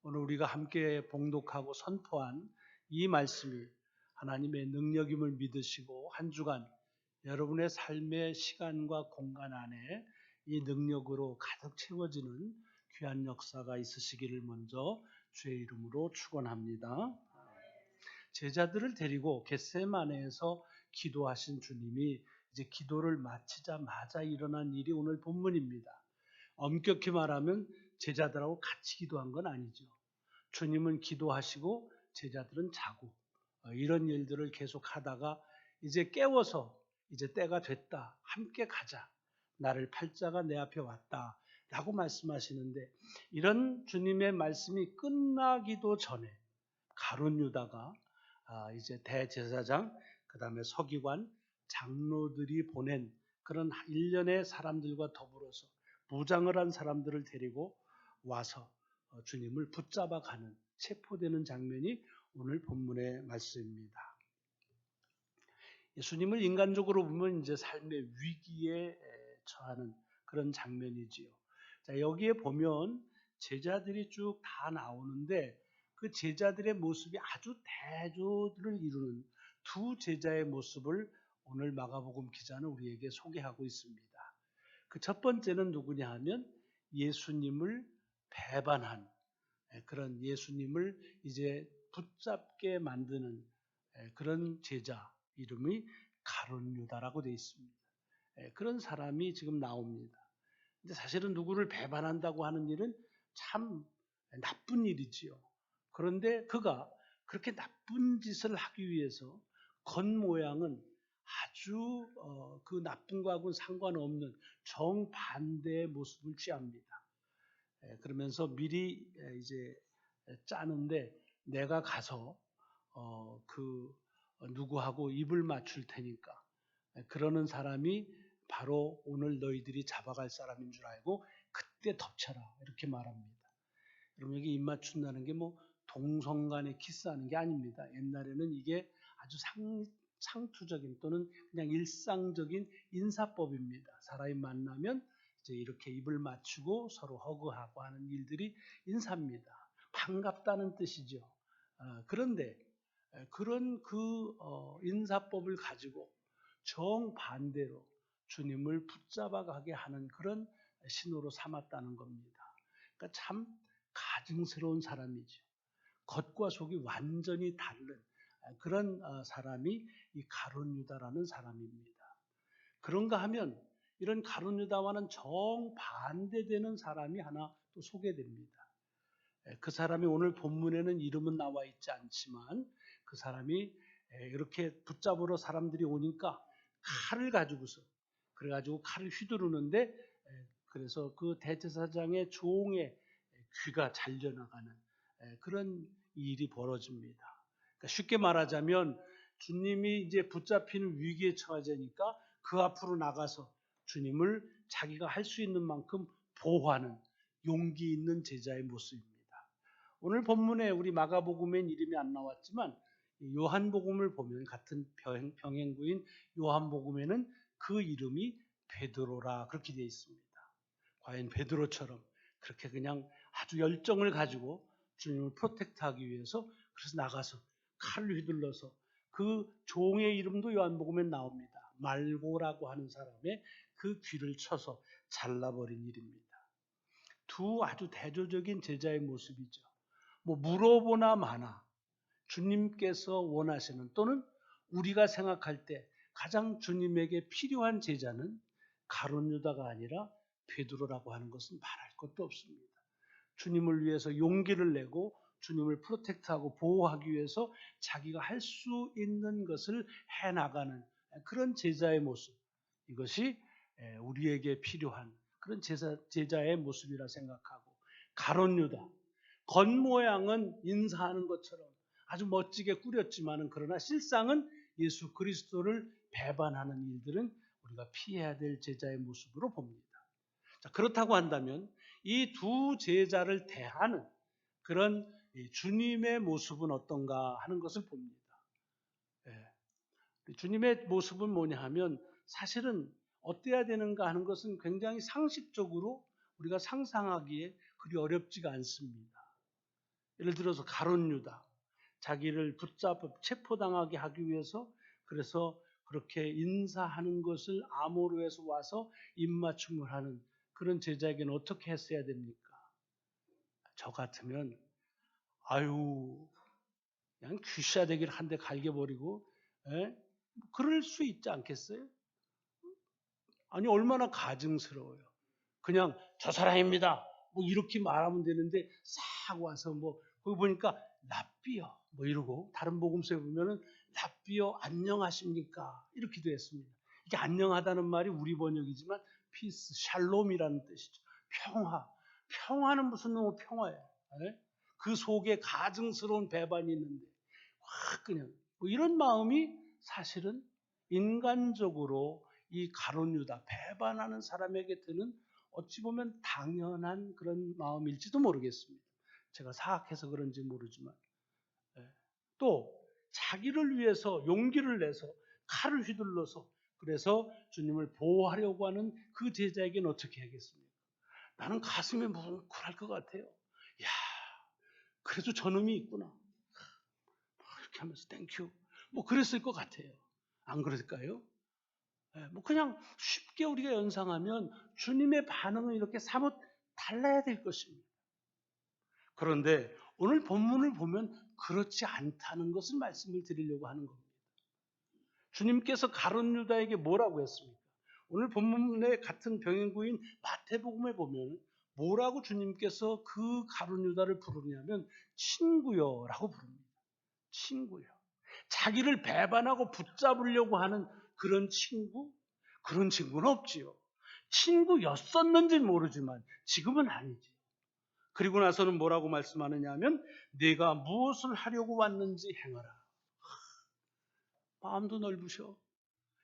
오늘 우리가 함께 봉독하고 선포한 이 말씀이 하나님의 능력임을 믿으시고 한 주간 여러분의 삶의 시간과 공간 안에 이 능력으로 가득 채워지는 귀한 역사가 있으시기를 먼저 주의 이름으로 축원합니다. 제자들을 데리고 겟세마네에서 기도하신 주님이 이제 기도를 마치자마자 일어난 일이 오늘 본문입니다. 엄격히 말하면 제자들하고 같이 기도한 건 아니죠. 주님은 기도하시고 제자들은 자고 이런 일들을 계속 하다가 이제 깨워서 이제 때가 됐다. 함께 가자. 나를 팔자가 내 앞에 왔다. 라고 말씀하시는데 이런 주님의 말씀이 끝나기도 전에 가룟 유다가 이제 대제사장 그다음에 서기관 장로들이 보낸 그런 일련의 사람들과 더불어서 무장을 한 사람들을 데리고 와서 주님을 붙잡아 가는 체포되는 장면이 오늘 본문의 말씀입니다. 예수님을 인간적으로 보면 이제 삶의 위기에 처하는 그런 장면이지요. 자, 여기에 보면 제자들이 쭉 다 나오는데 그 제자들의 모습이 아주 대조를 이루는 두 제자의 모습을 오늘 마가복음 기자는 우리에게 소개하고 있습니다. 그 첫 번째는 누구냐 하면 예수님을 배반한 그런 예수님을 이제 붙잡게 만드는 그런 제자 이름이 가룟 유다라고 되어 있습니다. 그런 사람이 지금 나옵니다. 근데 사실은 누구를 배반한다고 하는 일은 참 나쁜 일이지요. 그런데 그가 그렇게 나쁜 짓을 하기 위해서 겉모양은 아주 그 나쁜 거하고는 상관없는 정반대의 모습을 취합니다. 그러면서 미리 이제 짜는데 내가 가서 그 누구하고 입을 맞출 테니까 그러는 사람이 바로 오늘 너희들이 잡아갈 사람인 줄 알고 그때 덮쳐라 이렇게 말합니다. 여러분 여기 입 맞춘다는 게 뭐 동성간에 키스하는 게 아닙니다. 옛날에는 이게 아주 상투적인 또는 그냥 일상적인 인사법입니다. 사람이 만나면 이제 이렇게 입을 맞추고 서로 허그하고 하는 일들이 인사입니다. 반갑다는 뜻이죠. 그런데 그런 그 인사법을 가지고 정반대로 주님을 붙잡아 가게 하는 그런 신호로 삼았다는 겁니다. 그러니까 참 가증스러운 사람이죠. 겉과 속이 완전히 다른 그런 사람이 이 가룟 유다라는 사람입니다. 그런가 하면 이런 가룟 유다와는 정반대되는 사람이 하나 또 소개됩니다. 그 사람이 오늘 본문에는 이름은 나와 있지 않지만 그 사람이 이렇게 붙잡으러 사람들이 오니까 칼을 가지고서 그래가지고 칼을 휘두르는데 그래서 그 대제사장의 종의 귀가 잘려나가는 그런 일이 벌어집니다. 그러니까 쉽게 말하자면 주님이 이제 붙잡히는 위기에 처하자니까 그 앞으로 나가서 주님을 자기가 할 수 있는 만큼 보호하는 용기 있는 제자의 모습입니다. 오늘 본문에 우리 마가복음엔 이름이 안 나왔지만 요한복음을 보면 같은 병행구인 요한복음에는 그 이름이 베드로라 그렇게 되어 있습니다. 과연 베드로처럼 그렇게 그냥 아주 열정을 가지고 주님을 프로텍트하기 위해서 그래서 나가서 칼을 휘둘러서 그 종의 이름도 요한복음에 나옵니다. 말고라고 하는 사람의 그 귀를 쳐서 잘라버린 일입니다. 두 아주 대조적인 제자의 모습이죠. 뭐 물어보나 마나 주님께서 원하시는 또는 우리가 생각할 때 가장 주님에게 필요한 제자는 가룟 유다가 아니라 베드로라고 하는 것은 말할 것도 없습니다. 주님을 위해서 용기를 내고 주님을 프로텍트하고 보호하기 위해서 자기가 할 수 있는 것을 해나가는 그런 제자의 모습. 이것이 우리에게 필요한 그런 제자의 모습이라 생각하고 가룟 유다. 겉모양은 인사하는 것처럼 아주 멋지게 꾸렸지만은 그러나 실상은 예수 그리스도를 배반하는 일들은 우리가 피해야 될 제자의 모습으로 봅니다. 자, 그렇다고 한다면 이 두 제자를 대하는 그런 주님의 모습은 어떤가 하는 것을 봅니다. 주님의 모습은 뭐냐 하면 사실은 어때야 되는가 하는 것은 굉장히 상식적으로 우리가 상상하기에 그리 어렵지가 않습니다. 예를 들어서 가룟 유다, 자기를 붙잡아 체포당하게 하기 위해서 그래서 그렇게 인사하는 것을 암호로에서 와서 입맞춤을 하는 그런 제자에게는 어떻게 했어야 됩니까? 저 같으면 아유 그냥 귀샤대기를 한 대 갈겨버리고 그럴 수 있지 않겠어요? 아니 얼마나 가증스러워요. 그냥 저 사람입니다. 뭐 이렇게 말하면 되는데 싹 와서 뭐 거기 보니까 랍비여 뭐 이러고 다른 복음서에 보면은 랍비여 안녕하십니까 이렇게 되어 있습니다. 이게 안녕하다는 말이 우리 번역이지만 피스, 샬롬이라는 뜻이죠. 평화. 평화는 무슨 놈의 평화예요. 그 속에 가증스러운 배반이 있는데 확 그냥 뭐 이런 마음이 사실은 인간적으로 이 가룟 유다 배반하는 사람에게 드는 어찌 보면 당연한 그런 마음일지도 모르겠습니다. 제가 사악해서 그런지 모르지만 또 자기를 위해서 용기를 내서 칼을 휘둘러서 그래서 주님을 보호하려고 하는 그 제자에게는 어떻게 하겠습니까? 나는 가슴이 뭉클할 것 같아요. 야, 그래도 저놈이 있구나. 이렇게 하면서 땡큐. 뭐 그랬을 것 같아요. 안 그럴까요? 뭐 그냥 쉽게 우리가 연상하면 주님의 반응은 이렇게 사뭇 달라야 될 것입니다. 그런데 오늘 본문을 보면 그렇지 않다는 것을 말씀을 드리려고 하는 겁니다. 주님께서 가룟 유다에게 뭐라고 했습니까? 오늘 본문의 같은 병행구인 마태복음에 보면 뭐라고 주님께서 그 가룟 유다를 부르냐면 친구여라고 부릅니다. 친구요. 자기를 배반하고 붙잡으려고 하는 그런 친구? 그런 친구는 없지요. 친구였었는지 모르지만 지금은 아니지. 그리고 나서는 뭐라고 말씀하느냐 하면 네가 무엇을 하려고 왔는지 행하라. 마음도 넓으셔.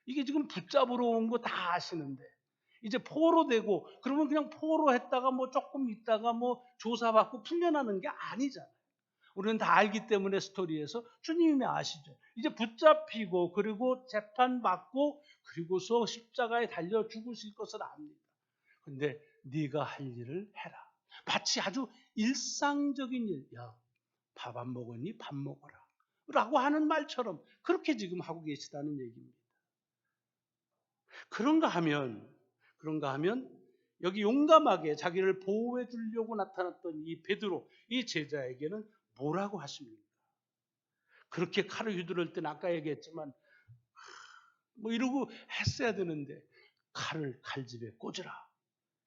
이게 지금 붙잡으러 온 거 다 아시는데 이제 포로되고 그러면 그냥 포로했다가 뭐 조금 있다가 뭐 조사받고 풀려나는 게 아니잖아요. 우리는 다 알기 때문에 스토리에서 주님이 아시죠. 이제 붙잡히고 그리고 재판받고 그리고서 십자가에 달려 죽으실 것을 압니다. 근데 네가 할 일을 해라. 마치 아주 일상적인 일. 야, 밥 안 먹었니? 밥 먹어라. 라고 하는 말처럼 그렇게 지금 하고 계시다는 얘기입니다. 그런가 하면 여기 용감하게 자기를 보호해 주려고 나타났던 이 베드로, 이 제자에게는 뭐라고 하십니까? 그렇게 칼을 휘두를 때는 아까 얘기했지만 뭐 이러고 했어야 되는데 칼을 칼집에 꽂으라.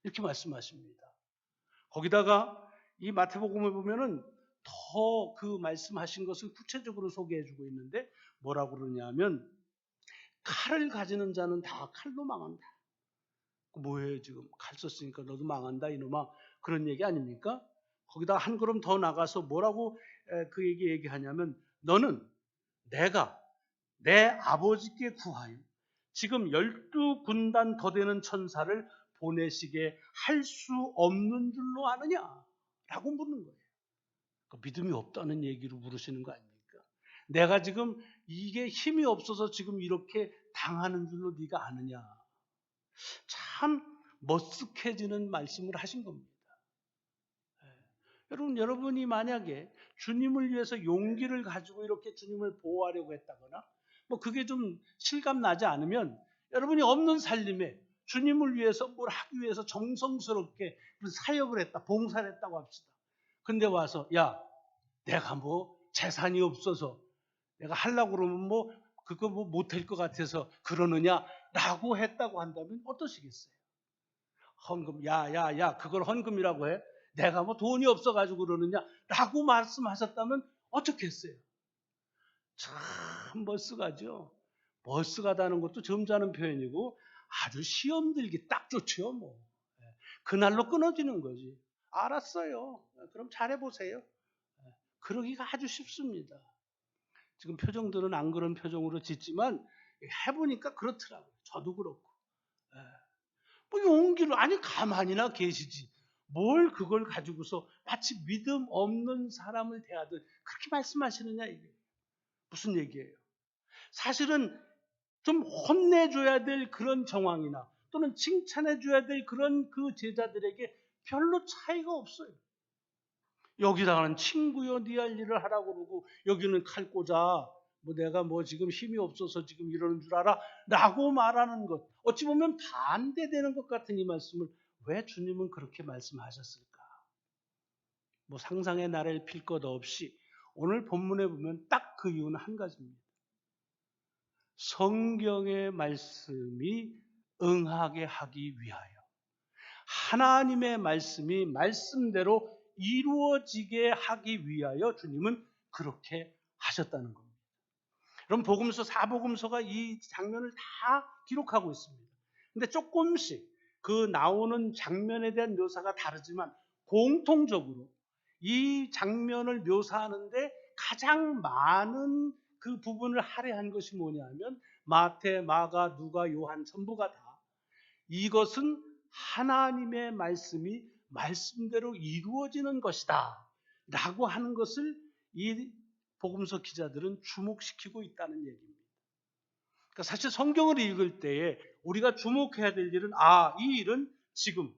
이렇게 말씀하십니다. 거기다가 이 마태복음을 보면은 더 그 말씀하신 것을 구체적으로 소개해 주고 있는데 뭐라고 그러냐면 칼을 가지는 자는 다 칼로 망한다. 뭐해 지금 칼 썼으니까 너도 망한다 이놈아 그런 얘기 아닙니까? 거기다 한 걸음 더 나가서 뭐라고 그 얘기하냐면 너는 내가 내 아버지께 구하여 지금 12군단 더 되는 천사를 보내시게 할 수 없는 줄로 아느냐? 라고 묻는 거예요. 믿음이 없다는 얘기로 물으시는 거 아닙니까? 내가 지금 이게 힘이 없어서 지금 이렇게 당하는 줄로 네가 아느냐? 참 머쓱해지는 말씀을 하신 겁니다. 여러분이 만약에 주님을 위해서 용기를 가지고 이렇게 주님을 보호하려고 했다거나 뭐 그게 좀 실감나지 않으면 여러분이 없는 살림에 주님을 위해서 뭘 하기 위해서 정성스럽게 사역을 했다, 봉사를 했다고 합시다. 근데 와서 야, 내가 뭐 재산이 없어서 내가 하려고 그러면 뭐 그거 뭐 못할 것 같아서 그러느냐라고 했다고 한다면 어떠시겠어요? 헌금, 야, 그걸 헌금이라고 해? 내가 뭐 돈이 없어가지고 그러느냐라고 말씀하셨다면 어떻게 했어요? 참 머쓱하죠. 머쓱하다는 것도 점잖은 표현이고 아주 시험 들기 딱 좋죠. 뭐 그날로 끊어지는 거지. 알았어요. 그럼 잘해보세요. 그러기가 아주 쉽습니다. 지금 표정들은 안 그런 표정으로 짓지만 해보니까 그렇더라고요. 저도 그렇고. 뭐 용기를 아니 가만히나 계시지. 뭘 그걸 가지고서 마치 믿음 없는 사람을 대하듯 그렇게 말씀하시느냐 이게 무슨 얘기예요? 사실은 좀 혼내줘야 될 그런 정황이나 또는 칭찬해줘야 될 그런 그 제자들에게 별로 차이가 없어요. 여기다가는 친구여 네 할 일을 하라고 그러고 여기는 칼 꽂아. 뭐 내가 뭐 지금 힘이 없어서 지금 이러는 줄 알아? 라고 말하는 것. 어찌 보면 반대되는 것 같은 이 말씀을 왜 주님은 그렇게 말씀하셨을까? 뭐 상상의 나래를 필 것 없이 오늘 본문에 보면 딱 그 이유는 한 가지입니다. 성경의 말씀이 응하게 하기 위하여 하나님의 말씀이 말씀대로 이루어지게 하기 위하여 주님은 그렇게 하셨다는 겁니다. 그럼 복음서, 사복음서가 이 장면을 다 기록하고 있습니다. 근데 조금씩 그 나오는 장면에 대한 묘사가 다르지만 공통적으로 이 장면을 묘사하는데 가장 많은 그 부분을 할애한 것이 뭐냐면 마태, 마가, 누가, 요한 전부가 다 이것은 하나님의 말씀이 말씀대로 이루어지는 것이다 라고 하는 것을 이 복음서 기자들은 주목시키고 있다는 얘기입니다. 그러니까 사실 성경을 읽을 때에 우리가 주목해야 될 일은 이 일은 지금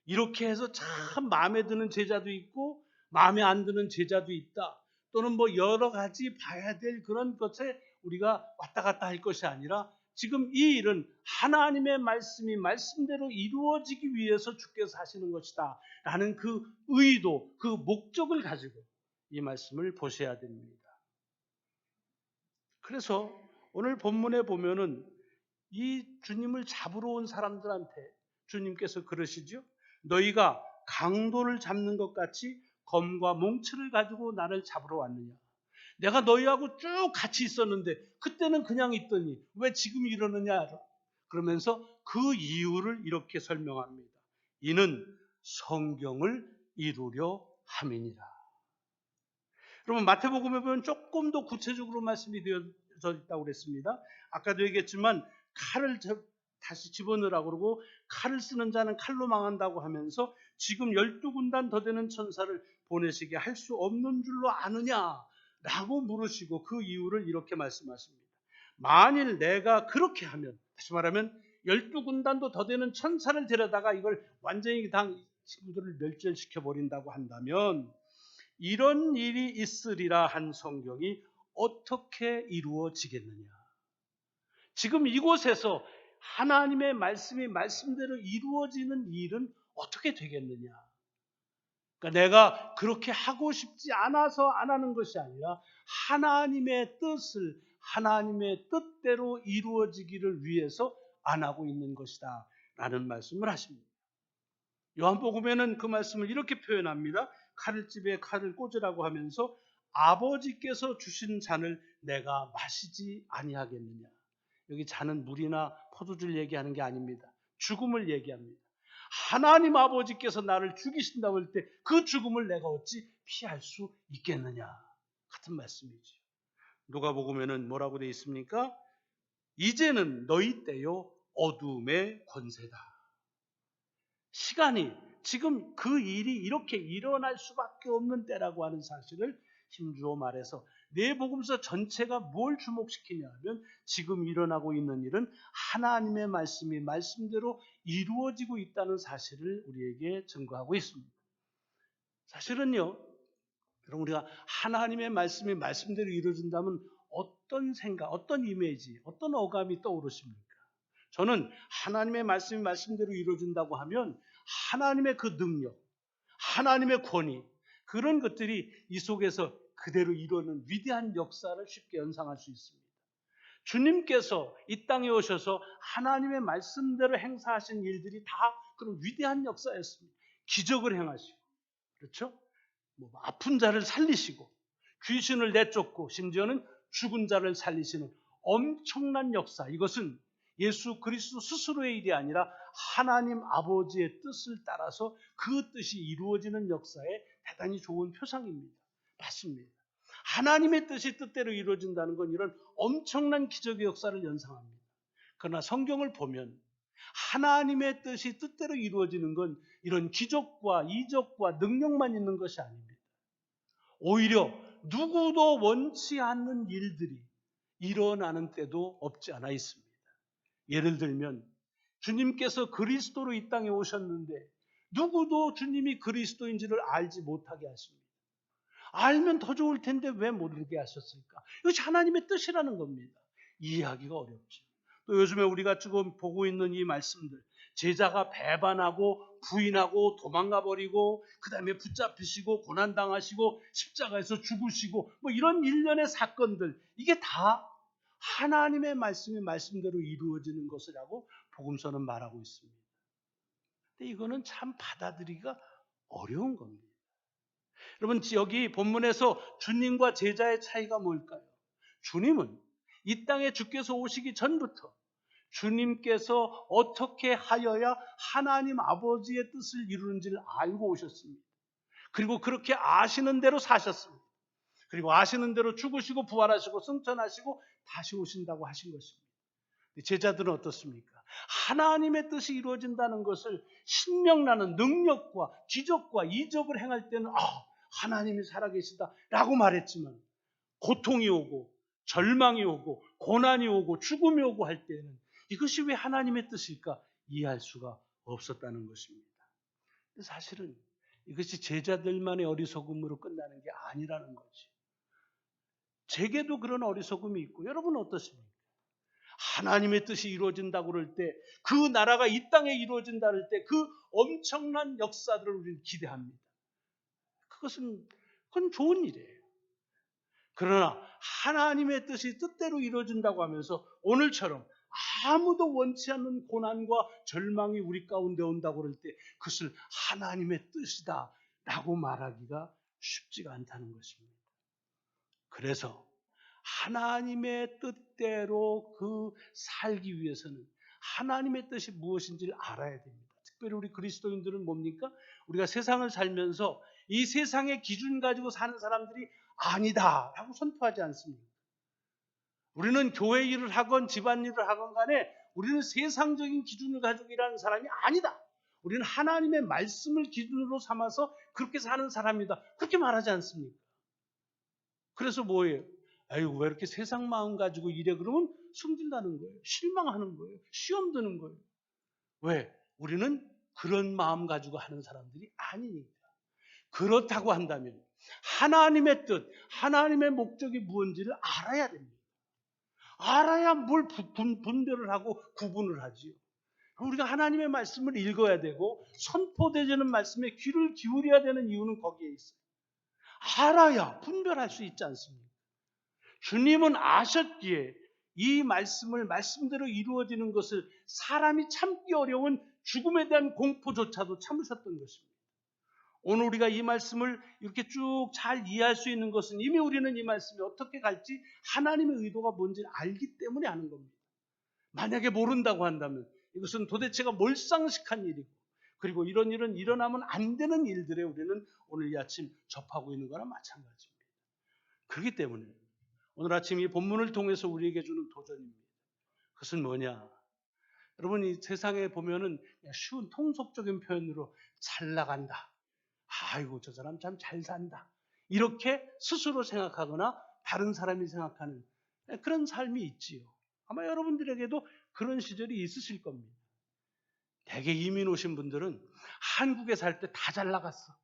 이렇게 해서 참 마음에 드는 제자도 있고 마음에 안 드는 제자도 있다. 또는 뭐 여러 가지 봐야 될 그런 것에 우리가 왔다 갔다 할 것이 아니라 지금 이 일은 하나님의 말씀이 말씀대로 이루어지기 위해서 주께서 하시는 것이다 라는 그 의도, 그 목적을 가지고 이 말씀을 보셔야 됩니다. 그래서 오늘 본문에 보면은 이 주님을 잡으러 온 사람들한테 주님께서 그러시죠. 너희가 강도를 잡는 것 같이 검과 몽치를 가지고 나를 잡으러 왔느냐. 내가 너희하고 쭉 같이 있었는데 그때는 그냥 있더니 왜 지금 이러느냐. 그러면서 그 이유를 이렇게 설명합니다. 이는 성경을 이루려 함이니라. 그러면 마태복음에 보면 조금 더 구체적으로 말씀이 되어져 있다고 그랬습니다. 아까도 얘기했지만 칼을 다시 집어넣으라고 그러고 칼을 쓰는 자는 칼로 망한다고 하면서 지금 12군단 더 되는 천사를 보내시게 할 수 없는 줄로 아느냐라고 물으시고 그 이유를 이렇게 말씀하십니다. 만일 내가 그렇게 하면, 다시 말하면 12군단도 더 되는 천사를 데려다가 이걸 완전히 당 친구들을 멸절시켜 버린다고 한다면 이런 일이 있으리라 한 성경이 어떻게 이루어지겠느냐. 지금 이곳에서 하나님의 말씀이 말씀대로 이루어지는 일은 어떻게 되겠느냐. 그러니까 내가 그렇게 하고 싶지 않아서 안 하는 것이 아니라 하나님의 뜻을 하나님의 뜻대로 이루어지기를 위해서 안 하고 있는 것이다 라는 말씀을 하십니다. 요한복음에는 그 말씀을 이렇게 표현합니다. 칼집에 칼을 꽂으라고 하면서 아버지께서 주신 잔을 내가 마시지 아니하겠느냐. 여기 잔은 물이나 포도주를 얘기하는 게 아닙니다. 죽음을 얘기합니다. 하나님 아버지께서 나를 죽이신다고 할 때 그 죽음을 내가 어찌 피할 수 있겠느냐. 같은 말씀이죠. 누가복음에는 뭐라고 되어 있습니까? 이제는 너희 때요 어둠의 권세다. 시간이 지금 그 일이 이렇게 일어날 수밖에 없는 때라고 하는 사실을 힘주어 말해서 네 복음서 전체가 뭘 주목시키냐 하면 지금 일어나고 있는 일은 하나님의 말씀이 말씀대로 이루어지고 있다는 사실을 우리에게 증거하고 있습니다. 사실은요, 여러분 우리가 하나님의 말씀이 말씀대로 이루어진다면 어떤 생각, 어떤 이미지, 어떤 어감이 떠오르십니까? 저는 하나님의 말씀이 말씀대로 이루어진다고 하면 하나님의 그 능력, 하나님의 권위, 그런 것들이 이 속에서 그대로 이루어지는 위대한 역사를 쉽게 연상할 수 있습니다. 주님께서 이 땅에 오셔서 하나님의 말씀대로 행사하신 일들이 다 그런 위대한 역사였습니다. 기적을 행하시고, 그렇죠? 뭐 아픈 자를 살리시고, 귀신을 내쫓고, 심지어는 죽은 자를 살리시는 엄청난 역사. 이것은 예수 그리스도 스스로의 일이 아니라 하나님 아버지의 뜻을 따라서 그 뜻이 이루어지는 역사에 대단히 좋은 표상입니다. 맞습니다. 하나님의 뜻이 뜻대로 이루어진다는 건 이런 엄청난 기적의 역사를 연상합니다. 그러나 성경을 보면 하나님의 뜻이 뜻대로 이루어지는 건 이런 기적과 이적과 능력만 있는 것이 아닙니다. 오히려 누구도 원치 않는 일들이 일어나는 때도 없지 않아 있습니다. 예를 들면 주님께서 그리스도로 이 땅에 오셨는데 누구도 주님이 그리스도인지를 알지 못하게 하십니다. 알면 더 좋을 텐데 왜 모르게 하셨을까? 이것이 하나님의 뜻이라는 겁니다. 이해하기가 어렵죠. 또 요즘에 우리가 지금 보고 있는 이 말씀들, 제자가 배반하고 부인하고 도망가 버리고 그 다음에 붙잡히시고 고난당하시고 십자가에서 죽으시고 뭐 이런 일련의 사건들, 이게 다 하나님의 말씀이 말씀대로 이루어지는 것이라고 복음서는 말하고 있습니다. 근데 이거는 참 받아들이기가 어려운 겁니다. 여러분, 여기 본문에서 주님과 제자의 차이가 뭘까요? 주님은 이 땅에 주께서 오시기 전부터 주님께서 어떻게 하여야 하나님 아버지의 뜻을 이루는지를 알고 오셨습니다. 그리고 그렇게 아시는 대로 사셨습니다. 그리고 아시는 대로 죽으시고 부활하시고 승천하시고 다시 오신다고 하신 것입니다. 제자들은 어떻습니까? 하나님의 뜻이 이루어진다는 것을 신명나는 능력과 기적과 이적을 행할 때는 하나님이 살아계시다 라고 말했지만, 고통이 오고 절망이 오고 고난이 오고 죽음이 오고 할 때는 이것이 왜 하나님의 뜻일까 이해할 수가 없었다는 것입니다. 사실은 이것이 제자들만의 어리석음으로 끝나는 게 아니라는 거지. 제게도 그런 어리석음이 있고, 여러분은 어떻습니까? 하나님의 뜻이 이루어진다고 그럴 때, 그 나라가 이 땅에 이루어진다 그럴 때 그 엄청난 역사들을 우리는 기대합니다. 그건 좋은 일이에요. 그러나 하나님의 뜻이 뜻대로 이루어진다고 하면서 오늘처럼 아무도 원치 않는 고난과 절망이 우리 가운데 온다고 그럴 때 그것을 하나님의 뜻이다 라고 말하기가 쉽지가 않다는 것입니다. 그래서 하나님의 뜻대로 살기 위해서는 하나님의 뜻이 무엇인지를 알아야 됩니다. 특별히 우리 그리스도인들은 뭡니까? 우리가 세상을 살면서 이 세상의 기준 가지고 사는 사람들이 아니다 라고 선포하지 않습니다. 우리는 교회 일을 하건 집안 일을 하건 간에 우리는 세상적인 기준을 가지고 일하는 사람이 아니다. 우리는 하나님의 말씀을 기준으로 삼아서 그렇게 사는 사람이다. 그렇게 말하지 않습니까? 그래서 뭐예요? 아이고, 왜 이렇게 세상 마음 가지고 일해? 그러면 승진하는 거예요. 실망하는 거예요. 시험 드는 거예요. 왜? 우리는 그런 마음 가지고 하는 사람들이 아니니까. 그렇다고 한다면 하나님의 뜻, 하나님의 목적이 무엇인지를 알아야 됩니다. 알아야 뭘 분별을 하고 구분을 하지요. 우리가 하나님의 말씀을 읽어야 되고 선포되는 말씀에 귀를 기울여야 되는 이유는 거기에 있어요. 알아야 분별할 수 있지 않습니까? 주님은 아셨기에 이 말씀을 말씀대로 이루어지는 것을 사람이 참기 어려운 죽음에 대한 공포조차도 참으셨던 것입니다. 오늘 우리가 이 말씀을 이렇게 쭉 잘 이해할 수 있는 것은 이미 우리는 이 말씀이 어떻게 갈지 하나님의 의도가 뭔지를 알기 때문에 하는 겁니다. 만약에 모른다고 한다면 이것은 도대체가 몰상식한 일이고, 그리고 이런 일은 일어나면 안 되는 일들에 우리는 오늘 이 아침 접하고 있는 거나 마찬가지입니다. 그렇기 때문에 오늘 아침 이 본문을 통해서 우리에게 주는 도전입니다. 그것은 뭐냐? 여러분, 이 세상에 보면은 쉬운 통속적인 표현으로 잘 나간다. 아이고, 저 사람 참 잘 산다. 이렇게 스스로 생각하거나 다른 사람이 생각하는 그런 삶이 있지요. 아마 여러분들에게도 그런 시절이 있으실 겁니다. 대개 이민 오신 분들은 한국에 살 때 다 잘 나갔어.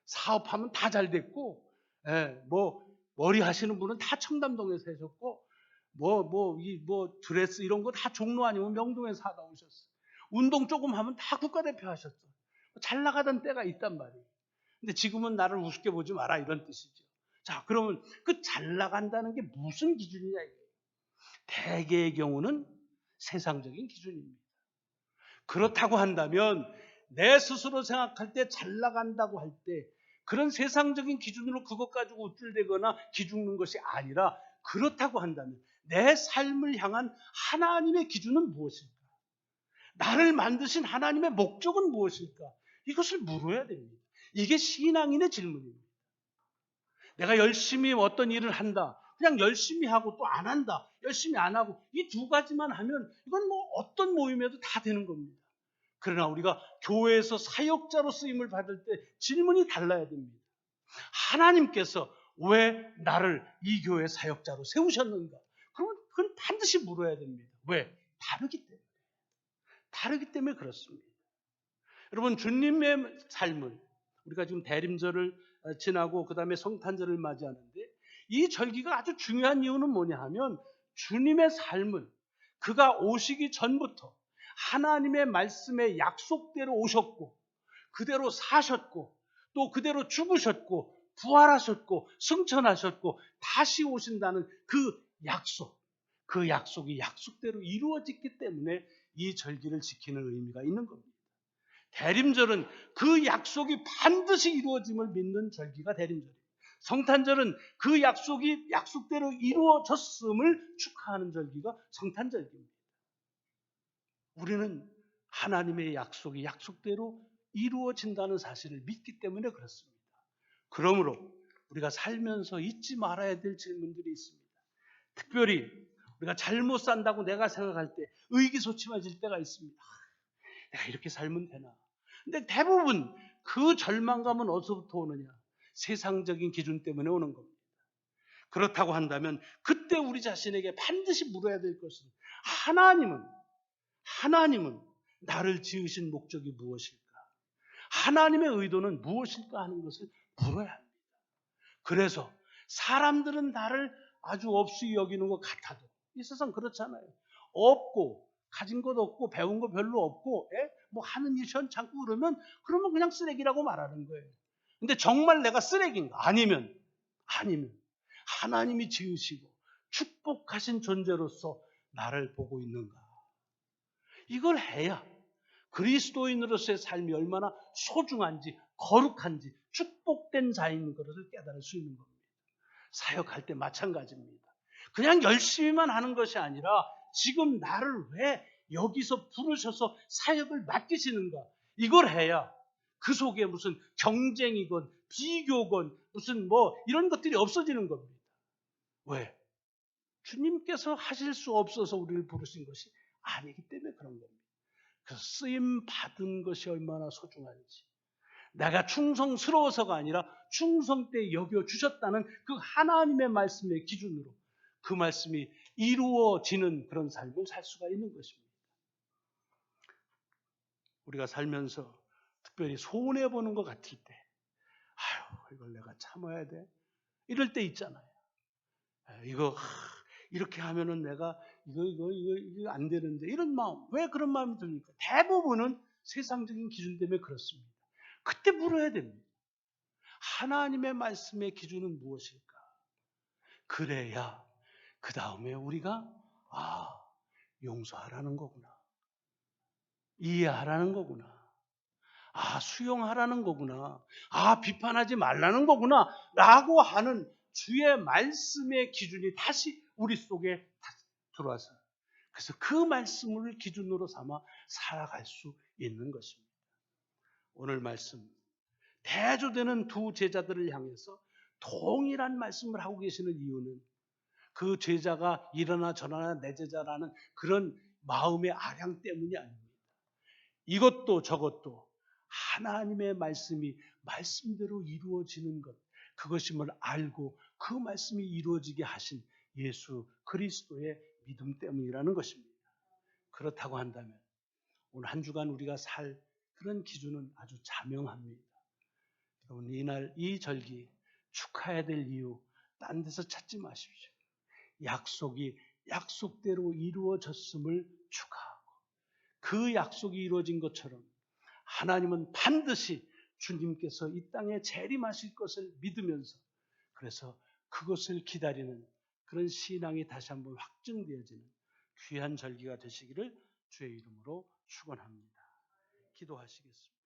사업하면 다 잘 됐고, 머리 하시는 분은 다 청담동에서 하셨고, 드레스 이런 거 다 종로 아니면 명동에서 하다 오셨어. 운동 조금 하면 다 국가대표 하셨어. 잘 나가던 때가 있단 말이에요. 근데 지금은 나를 우습게 보지 마라 이런 뜻이죠. 자, 그러면 그 잘 나간다는 게 무슨 기준이냐 이거예요. 대개의 경우는 세상적인 기준입니다. 그렇다고 한다면 내 스스로 생각할 때 잘 나간다고 할 때 그런 세상적인 기준으로 그것 가지고 우쭐대거나 기죽는 것이 아니라, 그렇다고 한다면 내 삶을 향한 하나님의 기준은 무엇일까? 나를 만드신 하나님의 목적은 무엇일까? 이것을 물어야 됩니다. 이게 신앙인의 질문입니다. 내가 열심히 어떤 일을 한다. 그냥 열심히 하고 또 안 한다. 열심히 안 하고 이 두 가지만 하면 이건 어떤 모임에도 다 되는 겁니다. 그러나 우리가 교회에서 사역자로 쓰임을 받을 때 질문이 달라야 됩니다. 하나님께서 왜 나를 이 교회 사역자로 세우셨는가? 그러면 그건 반드시 물어야 됩니다. 왜? 다르기 때문에. 다르기 때문에 그렇습니다. 여러분, 주님의 삶을 우리가 지금 대림절을 지나고 그 다음에 성탄절을 맞이하는데, 이 절기가 아주 중요한 이유는 뭐냐 하면, 주님의 삶을 그가 오시기 전부터 하나님의 말씀의 약속대로 오셨고, 그대로 사셨고, 또 그대로 죽으셨고, 부활하셨고, 승천하셨고, 다시 오신다는 그 약속, 그 약속이 약속대로 이루어졌기 때문에 이 절기를 지키는 의미가 있는 겁니다. 대림절은 그 약속이 반드시 이루어짐을 믿는 절기가 대림절이에요. 성탄절은 그 약속이 약속대로 이루어졌음을 축하하는 절기가 성탄절기입니다. 우리는 하나님의 약속이 약속대로 이루어진다는 사실을 믿기 때문에 그렇습니다. 그러므로 우리가 살면서 잊지 말아야 될 질문들이 있습니다. 특별히 우리가 잘못 산다고 내가 생각할 때 의기소침해질 때가 있습니다. 내가 이렇게 살면 되나? 근데 대부분 그 절망감은 어디서부터 오느냐? 세상적인 기준 때문에 오는 겁니다. 그렇다고 한다면 그때 우리 자신에게 반드시 물어야 될 것은, 하나님은 나를 지으신 목적이 무엇일까? 하나님의 의도는 무엇일까 하는 것을 물어야 합니다. 그래서 사람들은 나를 아주 없이 여기는 것 같아도, 이 세상 그렇잖아요. 없고 가진 것 없고 배운 거 별로 없고 뭐 하는 일 시원찮고 그러면 그냥 쓰레기라고 말하는 거예요. 근데 정말 내가 쓰레기인가? 아니면 하나님이 지으시고 축복하신 존재로서 나를 보고 있는가? 이걸 해야 그리스도인으로서의 삶이 얼마나 소중한지, 거룩한지, 축복된 자인 것을 깨달을 수 있는 겁니다. 사역할 때 마찬가지입니다. 그냥 열심히만 하는 것이 아니라 지금 나를 왜 여기서 부르셔서 사역을 맡기시는가? 이걸 해야 그 속에 무슨 경쟁이건 비교건 무슨 뭐 이런 것들이 없어지는 겁니다. 왜? 주님께서 하실 수 없어서 우리를 부르신 것이 아니기 때문에 그런 겁니다. 그래서 쓰임 받은 것이 얼마나 소중한지, 내가 충성스러워서가 아니라 충성 때 여겨주셨다는 그 하나님의 말씀의 기준으로 그 말씀이 이루어지는 그런 삶을 살 수가 있는 것입니다. 우리가 살면서 특별히 손해보는 것 같을 때, 이걸 내가 참아야 돼? 이럴 때 있잖아요. 이거 이렇게 하면은 내가 이거 안 되는데, 이런 마음. 왜 그런 마음이 듭니까? 대부분은 세상적인 기준 때문에 그렇습니다. 그때 물어야 됩니다. 하나님의 말씀의 기준은 무엇일까? 그래야 그 다음에 우리가 용서하라는 거구나, 이해하라는 거구나, 수용하라는 거구나, 비판하지 말라는 거구나 라고 하는 주의 말씀의 기준이 다시 우리 속에 들어와서, 그래서 그 말씀을 기준으로 삼아 살아갈 수 있는 것입니다. 오늘 말씀, 대조되는 두 제자들을 향해서 동일한 말씀을 하고 계시는 이유는 그 제자가 이러나 저러나 내 제자라는 그런 마음의 아량 때문이 아닙니다. 이것도 저것도 하나님의 말씀이 말씀대로 이루어지는 것, 그것임을 알고 그 말씀이 이루어지게 하신 예수 그리스도의 믿음 때문이라는 것입니다. 그렇다고 한다면 오늘 한 주간 우리가 살 그런 기준은 아주 자명합니다. 여러분, 이날 이 절기 축하해야 될 이유 딴 데서 찾지 마십시오. 약속이 약속대로 이루어졌음을 축하하고, 그 약속이 이루어진 것처럼 하나님은 반드시 주님께서 이 땅에 재림하실 것을 믿으면서, 그래서 그것을 기다리는 그런 신앙이 다시 한번 확증되어지는 귀한 절기가 되시기를 주의 이름으로 축원합니다. 기도하시겠습니다.